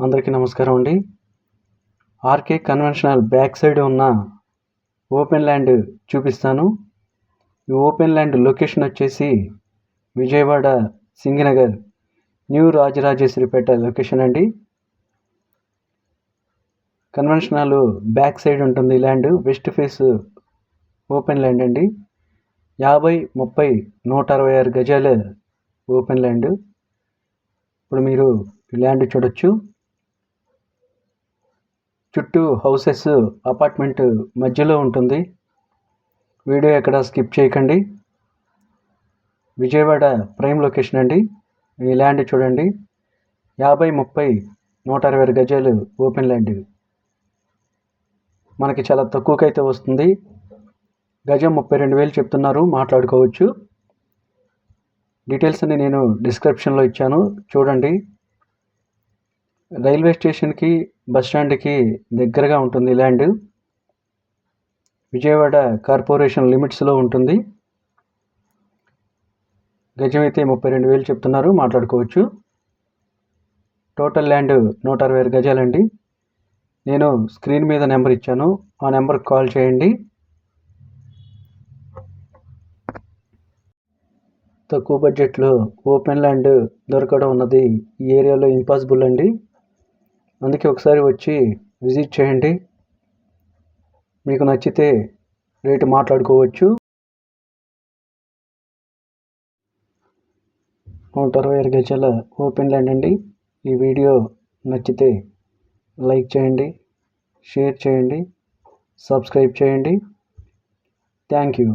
అందరికీ నమస్కారం అండి. ఆర్కే కన్వెన్షనల్ బ్యాక్ సైడ్ ఉన్న ఓపెన్ ల్యాండ్ చూపిస్తాను. ఈ ఓపెన్ ల్యాండ్ లొకేషన్ వచ్చేసి విజయవాడ సింగనగర్ న్యూ రాజరాజేశ్వరిపేట లొకేషన్ అండి. కన్వెన్షనల్ బ్యాక్ సైడ్ ఉంటుంది land. West face open land అండి. 50, 30, 166 గజాల ఓపెన్ ల్యాండ్. ఇప్పుడు మీరు ఈ ల్యాండ్ చూడొచ్చు. చుట్టూ హౌసెస్, అపార్ట్మెంట్ మధ్యలో ఉంటుంది. వీడియో ఎక్కడ స్కిప్ చేయకండి. విజయవాడ ప్రైమ్ లొకేషన్ అండి. ఈ ల్యాండ్ చూడండి. 50, 30, 166 గజాలు ఓపెన్ ల్యాండ్. మనకి చాలా తక్కువకైతే వస్తుంది. గజం 32,000 చెప్తున్నారు, మాట్లాడుకోవచ్చు. డీటెయిల్స్ అన్ని నేను డిస్క్రిప్షన్లో ఇచ్చాను, చూడండి. రైల్వే స్టేషన్కి, బస్ స్టాండ్కి దగ్గరగా ఉంటుంది ల్యాండ్. విజయవాడ కార్పొరేషన్ లిమిట్స్లో ఉంటుంది. గజం అయితే 32,000 చెప్తున్నారు, మాట్లాడుకోవచ్చు. Total land 166 గజాలండి. నేను స్క్రీన్ మీద నెంబర్ ఇచ్చాను, ఆ నెంబర్కి కాల్ చేయండి. తక్కువ బడ్జెట్లో ఓపెన్ ల్యాండ్ దొరకడం ఉన్నది ఈ ఏరియాలో ఇంపాసిబుల్ అండి. అందుకే ఒకసారి వచ్చి విజిట్ చేయండి. మీకు నచ్చితే రేటు మాట్లాడుకోవచ్చు. 166 గజాల ఓపెన్ ల్యాండ్ అండి. ఈ వీడియో నచ్చితే లైక్ చేయండి, షేర్ చేయండి, సబ్స్క్రైబ్ చేయండి. Thank you.